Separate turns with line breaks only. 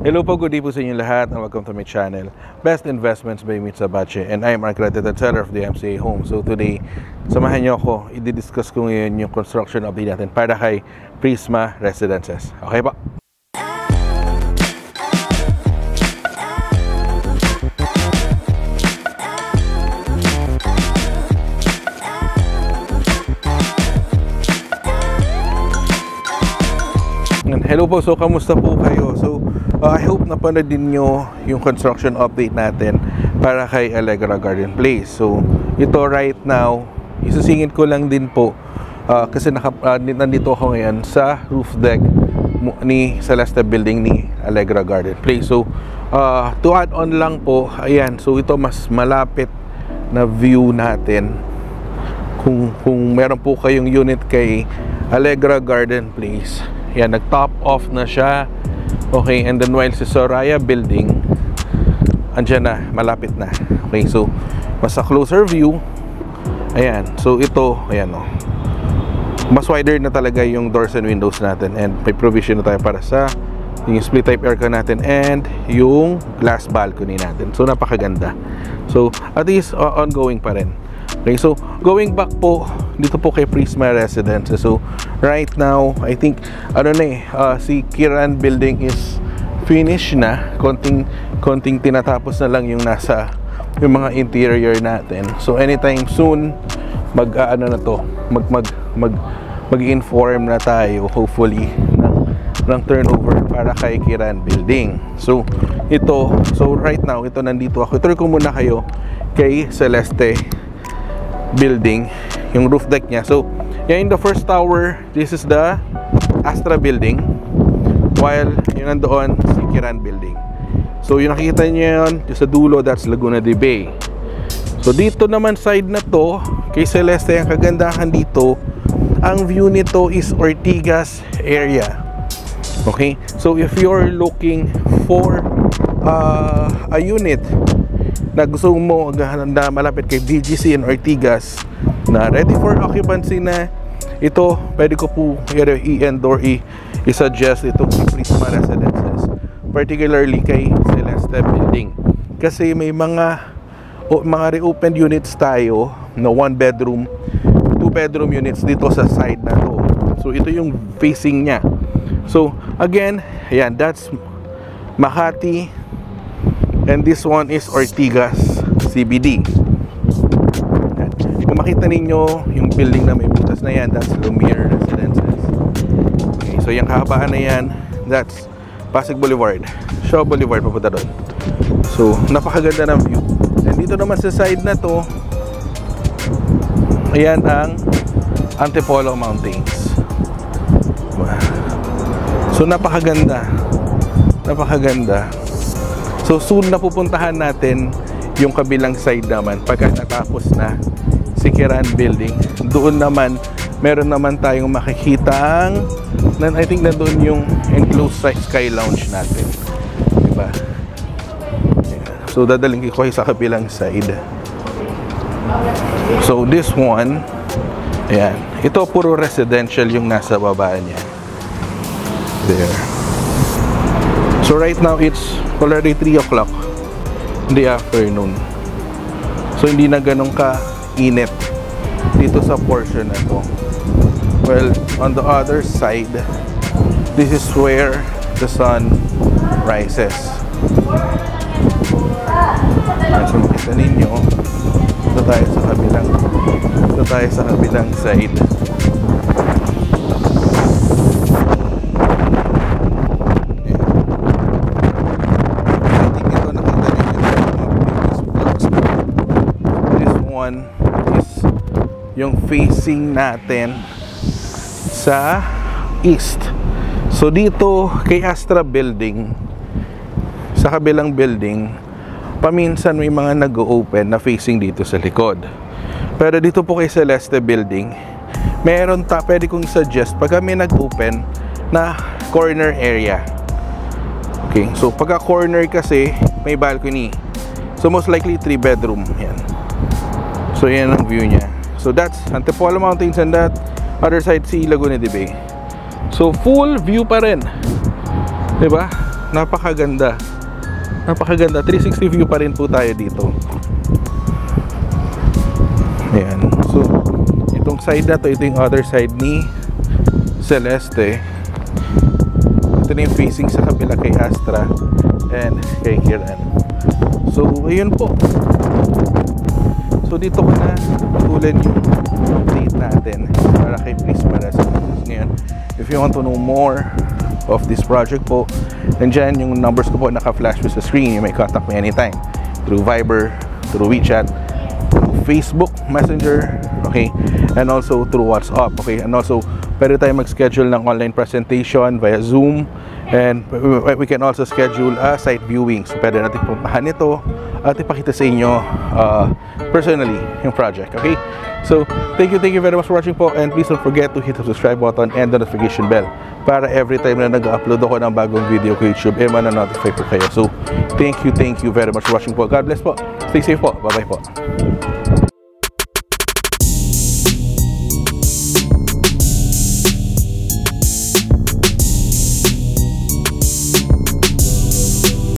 Hello po, good day po sa inyo lahat and welcome to my channel, Best Investments by Mitch Sabache, and I am an accredited seller of the MCA Home. So today, samahan niyo ako, i-discuss ko ngayon yung construction update natin para kay Prisma Residences. Okay pa? Hello po, so kamusta po kayo? So I hope napanood din nyo yung construction update natin para kay Allegra Garden Place. So ito right now, isusingit ko lang din po kasi nandito ako ngayon sa roof deck ni Celeste Building ni Allegra Garden Place. So to add on lang po, ayan, so ito mas malapit na view natin kung meron po kayong unit kay Allegra Garden Place. Yan, nag-top off na siya. Okay, and then while si Soraya Building, andyan na, malapit na. Okay, so mas a closer view. Ayan, so ito, ayan o. Mas wider na talaga yung doors and windows natin. And may provision na tayo para sa yung split type aircon natin and yung glass balcony natin. So napakaganda. So at least ongoing pa rin. Okay, so going back po dito po kay Prisma Residences. So right now, I think si Kiran Building is finished na. Konting tinatapos na lang yung mga interior natin. So anytime soon mag-inform na tayo hopefully ng turnover para kay Kiran Building. So right now, nandito ako. Ituloy ko muna kayo kay Celeste Building, yung roof deck niya. So yan, in the first tower, this is the Astra Building, while yung nandoon si Kiran Building. So yung nakikita niyo yun, yung sa dulo, that's Laguna de Bay. So dito naman side na to kay Celeste, ang kagandahan dito, ang view nito is Ortigas area. Okay, so if you're looking for a unit na gusto mo na malapit kay BGC and Ortigas na ready for occupancy na, ito pwede ko po i-end or i-suggest itong Prisma Residences, particularly kay Celeste Building, kasi may mga reopened units tayo na 1 bedroom 2 bedroom units dito sa side na to. So ito yung facing nya. So again, ayan, that's Makati, and this one is Ortigas CBD. Kung makita ninyo yung building na may butas na yan, that's Lumiere Residences. Okay, so yung kahabaan na yan, that's Pasig Boulevard, Shaw Boulevard, papunta doon. So napakaganda ng view. And dito naman sa side na to, ayan ang Antipolo Mountains. So napakaganda. So soon na pupuntahan natin yung kabilang side naman pagka natapos na si Kiran Building. Doon naman meron naman tayong makikitang I think nandoon yung enclosed sky lounge natin, diba? So dadaling ko sa kabilang side. So this one, ayan, ito puro residential yung nasa baba niya. There. So right now it's already 3 o'clock in the afternoon. So hindi na ganun ka-init dito sa portion na to. Well, on the other side, this is where the sun rises. So makita ninyo, ito tayo sa kabilang side. Is yung facing natin sa east. So dito kay Astra Building, sa kabilang building, paminsan may mga nag-open na facing dito sa likod. Pero dito po kay Celeste Building, meron pwede kong suggest pagka may nag-open na corner area. Okay, so pagka corner kasi may balcony. So most likely 3 bedroom yan. So yan ang view niya. So that's Antipolo Mountains, and that other side si Laguna de Bay. So full view pa rin, diba, napakaganda. Napakaganda. 360 view pa rin po tayo dito. Ayan. So, itong side na to, ito yung other side ni Celeste. Ito na yung facing sa kabila kay Astra and kay Kiran. So, ayun po. So, dito ko na tutulan yung update natin para kay Prismaras. Ngayon, if you want to know more of this project po, nandyan yung numbers ko po naka-flash sa screen. You may contact me anytime through Viber, through WeChat, through Facebook Messenger, okay, and also through WhatsApp, okay, and also pwede tayo mag-schedule ng online presentation via Zoom, and we can also schedule a site viewing. So pwede natin puntahan ito at ipakita sa inyo personally yung project, okay? So, thank you very much for watching po, and please don't forget to hit the subscribe button and the notification bell para every time na nag-upload ako ng bagong video ko YouTube, ma-notify po kayo. So, thank you very much for watching po. God bless po. Stay safe po. Bye-bye po.